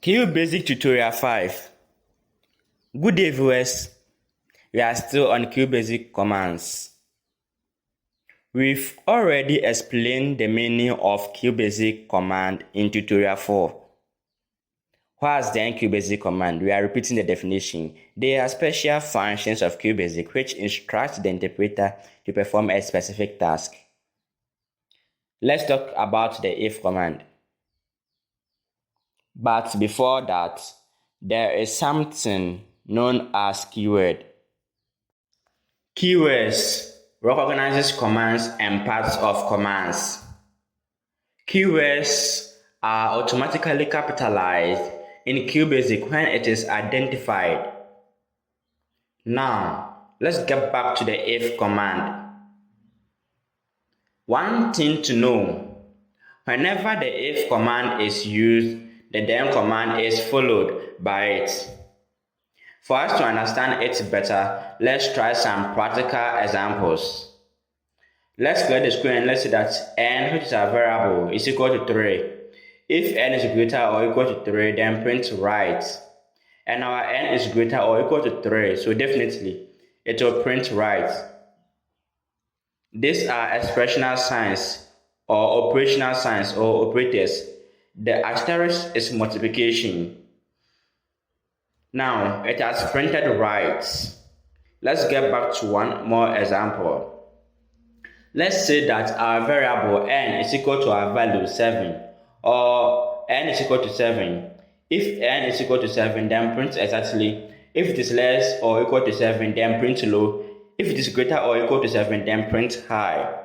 Qbasic Tutorial 5. Good day viewers, we are still on Qbasic commands. We've already explained the meaning of Qbasic command in Tutorial 4. What's then Qbasic command? We are repeating the definition. They are special functions of Qbasic which instruct the interpreter to perform a specific task. Let's talk about the if command. But before that, there is something known as keyword. Keywords recognizes commands and parts of commands. Keywords are automatically capitalized in Qbasic when it is identified. Now, let's get back to the if command. One thing to know, whenever the if command is used, the then command is followed by it. For us to understand it better, let's try some practical examples. Let's clear the screen and let's say that n, which is a variable, is equal to 3. If n is greater or equal to 3, then print right. And our n is greater or equal to 3, so definitely it will print right. These are expressional signs or operational signs or operators. The asterisk is multiplication. Now, it has printed right. Let's get back to one more example. Let's say that our variable n is equal to our value 7 or n is equal to 7. If n is equal to 7, then print exactly. If it is less or equal to 7, then print low. If it is greater or equal to 7, then print high.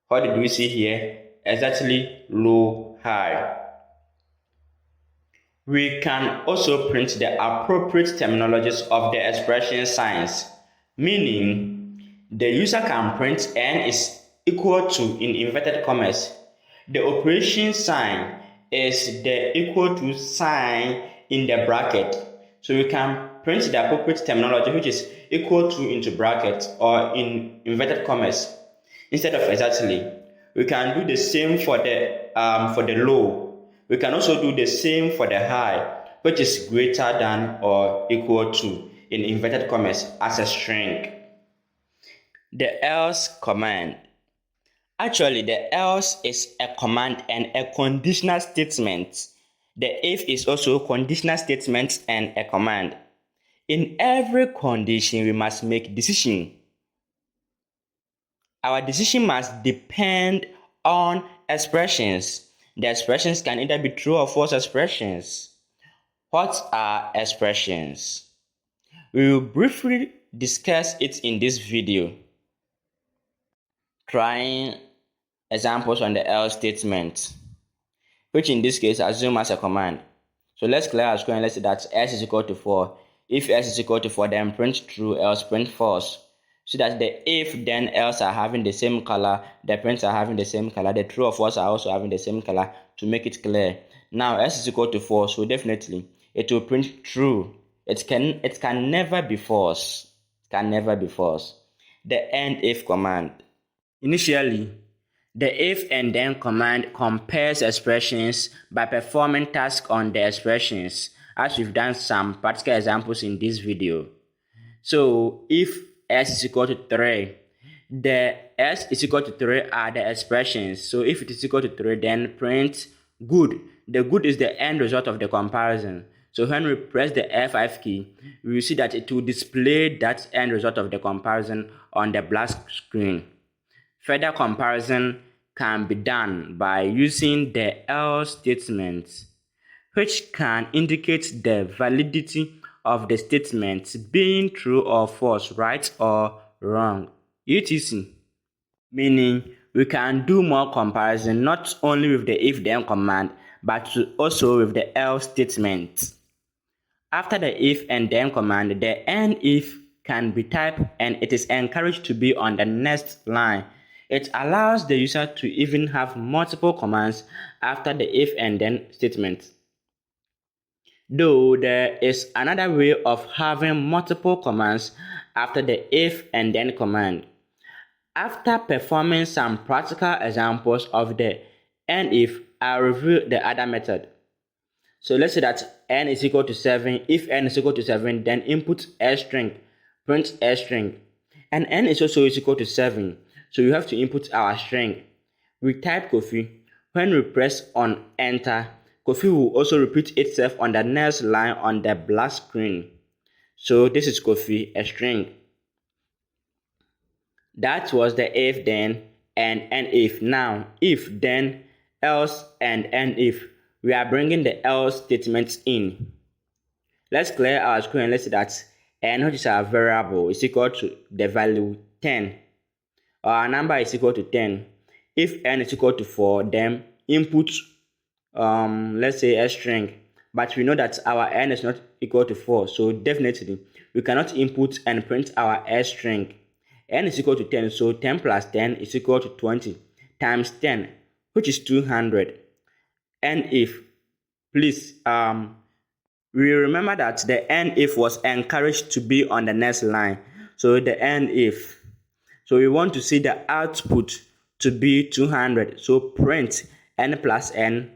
What did we see here? Exactly low, high. We can also print the appropriate terminologies of the expression signs, meaning the user can print n is equal to in inverted commas. The operation sign is the equal to sign in the bracket. So we can print the appropriate terminology which is equal to into bracket or in inverted commas instead of exactly. We can do the same for the low. We can also do the same for the high, which is greater than or equal to in inverted commas as a string. The else command. Actually, the else is a command and a conditional statement. The if is also a conditional statement and a command. In every condition, we must make decision. Our decision must depend on expressions. The expressions can either be true or false expressions. What are expressions? We will briefly discuss it in this video, trying examples on the else statement, which in this case assume as a command. So let's clear our screen and let's say that s is equal to 4. If s is equal to 4, then print true, else print false. So that the if then else are having the same color, the prints are having the same color, the true or false are also having the same color to make it clear. Now s is equal to 4, so definitely it will print true. It can never be false. It can never be false. The end if command. Initially, the if and then command compares expressions by performing tasks on the expressions, as we've done some practical examples in this video. So if s is equal to 3, the s is equal to 3 are the expressions. So if it is equal to 3, then print good. The good is the end result of the comparison. So when we press the F5 key, we will see that it will display that end result of the comparison on the black screen. Further comparison can be done by using the else statement, which can indicate the validity of the statement being true or false, right or wrong, etc. Meaning, we can do more comparison not only with the if-then command, but also with the else statement. After the if and then command, the end if can be typed and it is encouraged to be on the next line. It allows the user to even have multiple commands after the if and then statement. Though there is another way of having multiple commands after the if and then command. After performing some practical examples of the end if, I'll review the other method. So let's say that n is equal to 7. If n is equal to 7, then input a string, print a string. And n is also equal to 7. So you have to input our string. We type Kofi. When we press on enter, Kofi will also repeat itself on the next line on the black screen. So this is Kofi, a string. That was the if then and if. Now, if then, else and if. We are bringing the else statements in. Let's clear our screen and let's see that n, which is our variable, is equal to the value 10. Our number is equal to 10. If n is equal to 4, then input let's say a string. But we know that our n is not equal to 4, so definitely we cannot input and print our a string. N is equal to 10, so 10 plus 10 is equal to 20 times 10, which is 200. And if, please, we remember that the end if was encouraged to be on the next line. So the end if. So we want to see the output to be 200. So print n plus n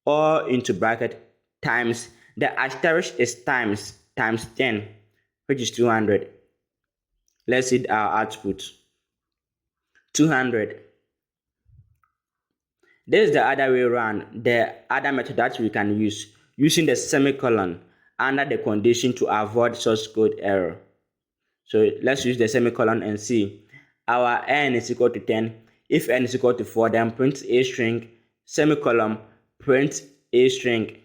all into bracket times the asterisk is times 10, which is 200. Let's see our output. 200. This is the other way around, the other method that we can use, using the semicolon under the condition to avoid source code error. So let's use the semicolon and see. Our n is equal to 10. If n is equal to 4, then print a string, semicolon, print a string,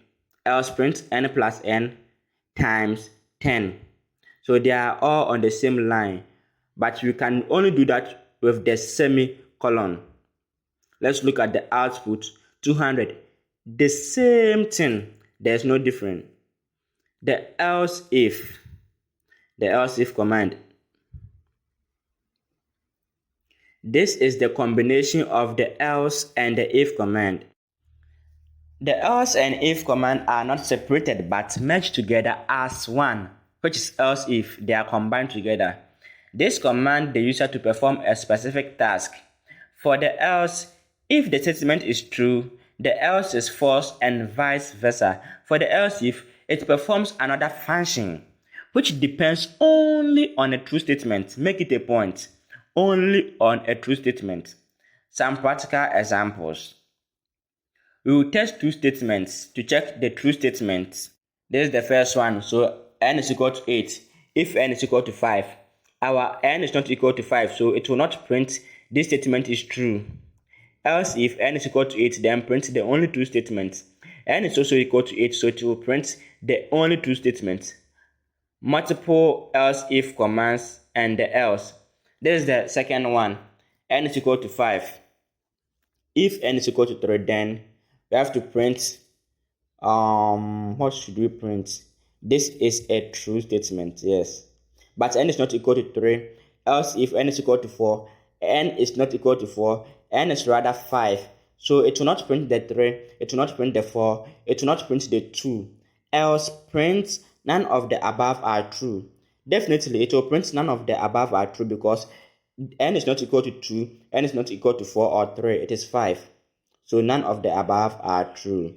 else print n plus n times 10. So they are all on the same line, but we can only do that with the semicolon. Let's look at the output, 200. The same thing, there's no difference. The ELSEIF command. This is the combination of the else and the if command. The else and if command are not separated but merged together as one, which is else if. They are combined together. This command the user to perform a specific task. For the else, if the statement is true, the else is false and vice versa. For the else if, it performs another function, which depends only on a true statement. Make it a point. Only on a true statement. Some practical examples. We will test two statements to check the true statements. This is the first one. So n is equal to 8. If n is equal to 5, our n is not equal to 5, so it will not print this statement is true. Else if n is equal to 8, then print the only true statement. N is also equal to 8, so it will print the only true statement. Multiple else if commands and the else. This is the second one. N is equal to 5. If n is equal to 3, then we have to print, what should we print? This is a true statement, yes. But n is not equal to 3. Else if n is equal to 4, n is not equal to 4, n is rather 5. So it will not print the 3, it will not print the 4, it will not print the 2. Else print none of the above are true. Definitely it will print none of the above are true because n is not equal to 2, n is not equal to 4 or 3, it is 5. So none of the above are true.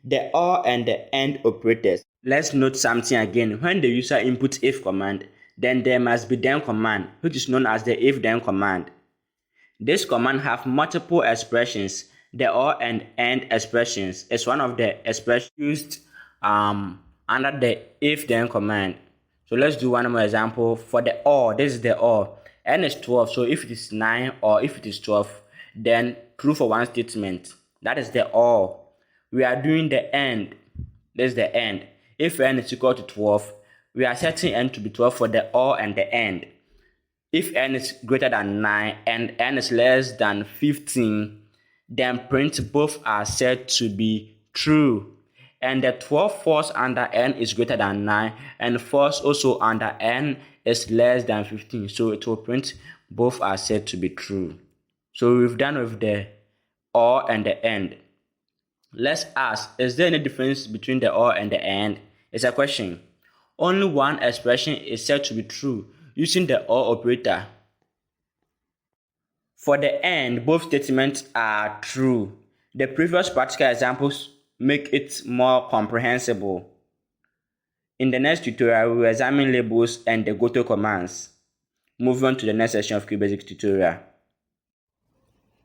The or and the and operators. Let's note something again. When the user inputs if command, then there must be then command, which is known as the if then command. This command have multiple expressions. The or and expressions is one of the expressions used under the if then command. So let's do one more example. For the or, this is the or. N is 12, so if it is 9 or if it is 12, then true for one statement. That is the or. We are doing the end. This is the end. If n is equal to 12, we are setting n to be 12 for the or and the end. If n is greater than 9 and n is less than 15, then print both are set to be true. And the 12 falls under n is greater than 9 and falls also under n is less than 15. So it will print both are said to be true. So we've done with the or and the and. Let's ask, is there any difference between the or and the and? It's a question. Only one expression is said to be true using the or operator. For the and, both statements are true. The previous practical examples make it more comprehensible. In the next tutorial, we will examine labels and the goto commands. Moving on to the next section of Qbasic tutorial.